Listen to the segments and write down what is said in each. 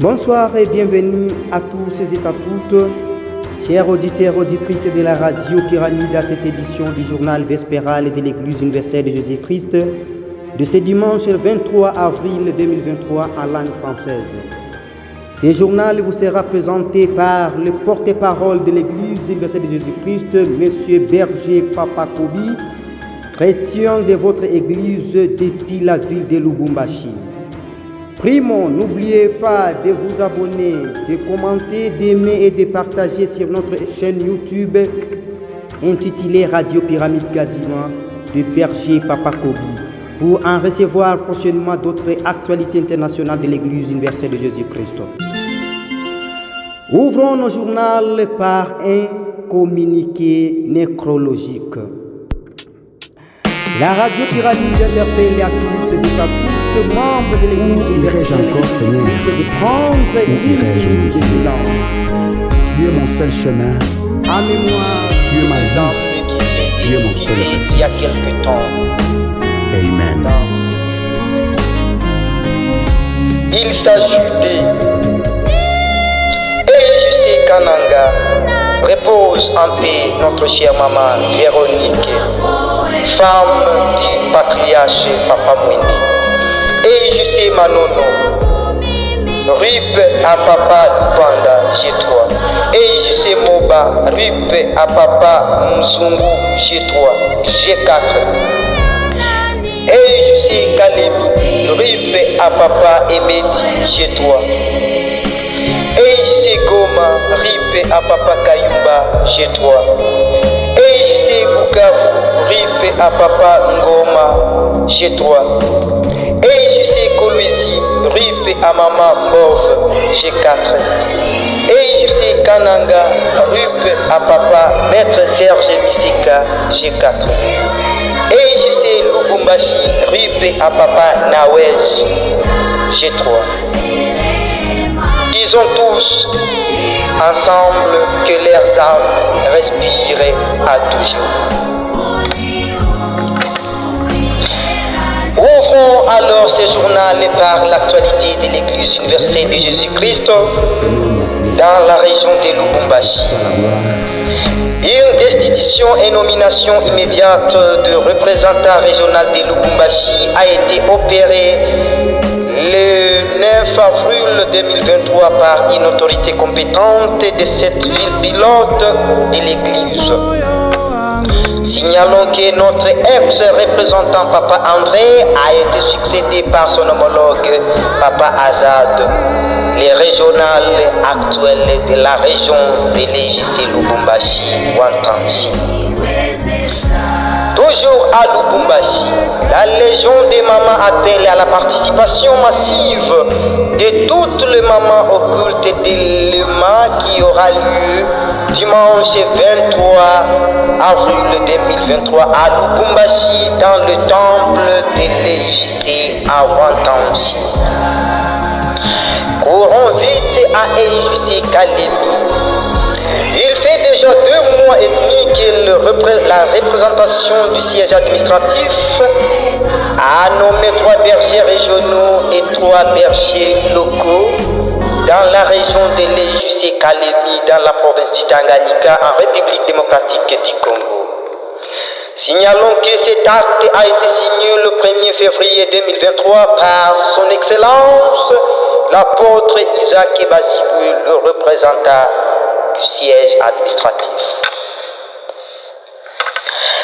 Bonsoir et bienvenue à tous et à toutes, chers auditeurs et auditrices de la radio Pyramide, à cette édition du journal vespéral de l'Église universelle de Jésus-Christ de ce dimanche 23 avril 2023 en langue française. Ce journal vous sera présenté par le porte-parole de l'Église universelle de Jésus-Christ, M. Berger Papa Kobi, chrétien de votre Église depuis la ville de Lubumbashi. Primo, n'oubliez pas de vous abonner, de commenter, d'aimer et de partager sur notre chaîne YouTube intitulée Radio Pyramide Gadinois de Berger Papa Kobi pour en recevoir prochainement d'autres actualités internationales de l'Église universelle de Jésus-Christ. Ouvrons nos journaux par un communiqué nécrologique. La Radio Pyramide interpelle à tous et à toutes membres de l'Église universelle de prendre une minute de silence. Tu es mon seul chemin. En mémoire Tu es ma vie. Tu es mon seul il y a quelque temps. Amen. Il s'agit de EJC Kananga. Repose en paix notre chère maman Véronique, femme du patriarche Papa Mwindi. EJC Manono. RIP à Papa Lupanda, G3. EJC Moba. RIP à Papa Mzungu, G3, G4. EJC Kalemi. RIP à Papa Emedi, G3. EJC Goma, RIP à Papa Kayumba, G3. EJC Bukavu, RIP à Papa Ngoma, G3. EJC Kolwezi, RIP à Maman Bove, G4. EJC Kananga, RIP à Papa Maître Serge Misika, G4. EJC Lubumbashi, RIP à Papa Nawej, G3. Disons tous ensemble que leurs âmes respirent à toujours. Ouvrons alors ce journal par l'actualité de l'Église universelle de Jésus-Christ dans la région de Lubumbashi. Une destitution et nomination immédiate de représentant régional de Lubumbashi a été opérée le 9 avril 2023 par une autorité compétente de cette ville pilote de l'Église. Signalons que notre ex-représentant Papa André a été succédé par son homologue Papa Azad, les régionales actuelles de la région de l'EJC Lubumbashi, Wantanchi. Toujours à Lubumbashi, la Légion des mamans appelle à la participation massive de toutes les mamans occultes de l'EMA qui aura lieu dimanche 23 avril 2023 à Lubumbashi dans le temple de l'EJC à Wantanchi. Courons vite à EJC Kalemi. Il fait déjà 2 mois et demi que la représentation du siège administratif a nommé 3 bergers régionaux et 3 bergers locaux dans la région de l'EJC Kalemi, dans la province du Tanganyika, en République démocratique du Congo. Signalons que cet acte a été signé le 1er février 2023 par son Excellence, l'apôtre Isaac Bazibou, le représentant du siège administratif.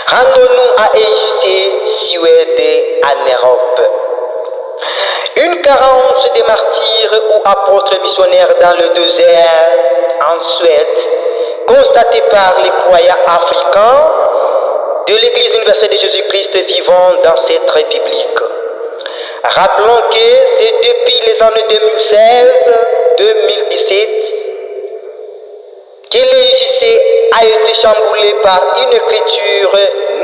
Rendons-nous à EJC Suède en Europe. Une carence des martyrs ou apôtres missionnaires dans le désert en Suède, constatée par les croyants africains de l'Église universelle de Jésus-Christ vivant dans cette république. Rappelons que c'est depuis les années 2016-2017 que l'EJC a été chamboulé par une écriture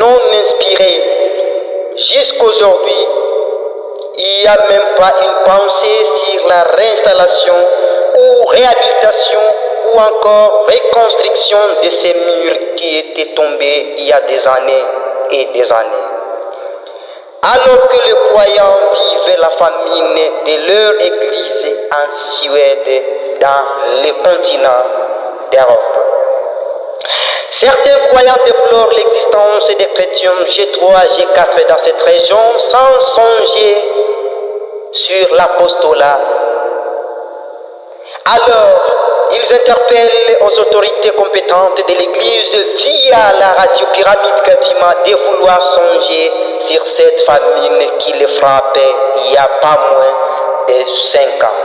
non inspirée. Jusqu'aujourd'hui, il n'y a même pas une pensée sur la réinstallation ou réhabilitation ou encore reconstruction de ces murs qui étaient tombés il y a des années et des années. alors que les croyants vivent la famine de leur église en Suède, dans le continent d'Europe. Certains croyants déplorent l'existence des chrétiens G3, G4 dans cette région sans songer sur l'apostolat. Alors, ils interpellent aux autorités compétentes de l'Église via la radio Pyramide Kadima de vouloir songer sur cette famine qui les frappait il n'y a pas moins de 5 ans.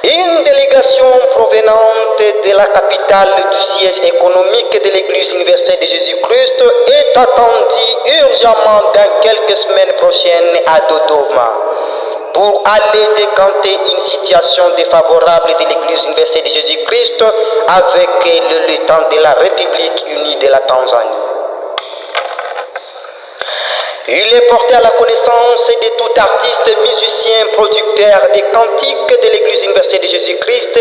Une délégation provenante de la capitale du siège économique de l'Église universelle de Jésus-Christ est attendue urgemment dans quelques semaines prochaines à Dodoma pour aller décanter une situation défavorable de l'Église universelle de Jésus-Christ avec le lieutenant de la République unie de la Tanzanie. Il est porté à la connaissance de tout artiste, musicien, producteur des cantiques de l'Église universelle de Jésus-Christ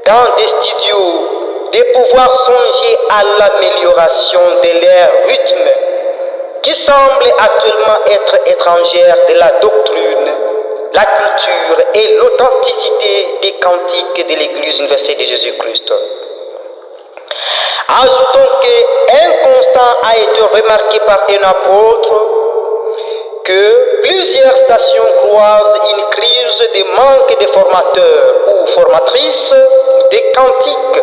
dans des studios de pouvoir songer à l'amélioration de leur rythme qui semble actuellement être étrangère de la doctrine, la culture et l'authenticité des cantiques de l'Église universelle de Jésus-Christ. Ajoutons qu'un constat a été remarqué par un apôtre que plusieurs stations croisent une crise de manque de formateurs ou formatrices de cantiques,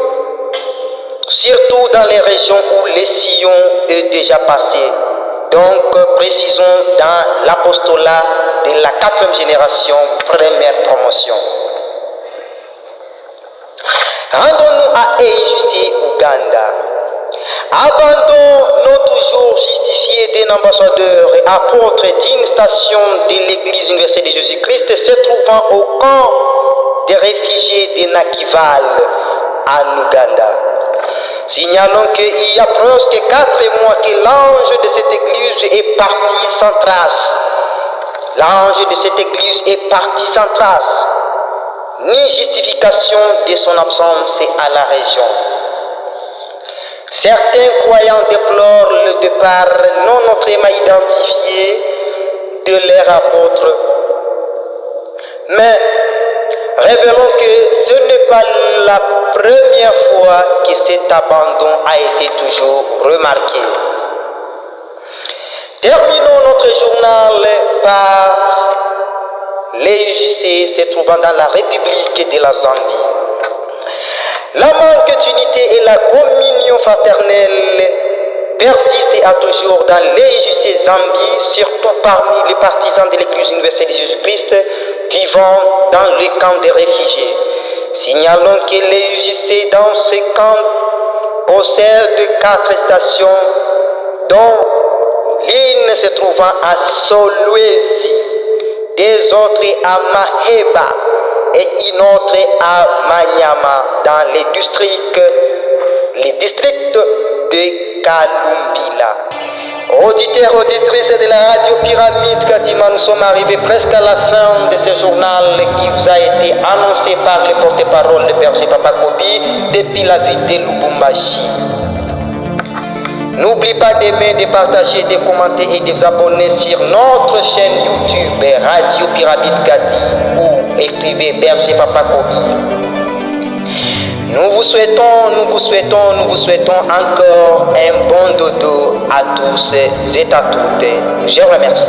surtout dans les régions où le sillon est déjà passé. Donc, précisons dans l'apostolat de la 4e génération, première promotion. Rendons-nous à EIJC Ouganda. Abandon non toujours justifié d'un ambassadeur et apôtre d'une station de l'Église universelle de Jésus-Christ se trouvant au camp des réfugiés de Nakival en Ouganda. Signalons qu'il y a presque 4 mois que l'ange de cette église est parti sans trace. L'ange de cette église est parti sans trace, ni justification de son absence à la région. Certains croyants déplorent le départ non autrement identifié de leur apôtre. Mais révélons que ce n'est pas la première fois que cet abandon a été toujours remarqué. Terminons notre journal par l'EIJC se trouvant dans la République de la Zambie. La manque d'unité et la communion fraternelle persiste et a toujours dans l'EIJC Zambie, surtout parmi les partisans de l'Église universelle de Jésus-Christ vivant dans le camp des réfugiés. Signalons que l'EIJC dans ce camp possède 4 stations, dont l'une se trouvant à Solwezi, des autres à Maheba et une autre à Manyama dans les districts de Kalumbila. Auditeurs, auditrices de la radio Pyramide Kadima, nous sommes arrivés presque à la fin de ce journal qui vous a été annoncé par le porte-parole de berger Papa Kobi depuis la ville de Lubumbashi. N'oublie pas d'aimer, de partager, de commenter et de vous abonner sur notre chaîne YouTube Radio Pyramide Kadi ou écrivez berger Papa Kobi. Nous vous souhaitons encore un bon dodo à tous et à toutes. Je vous remercie.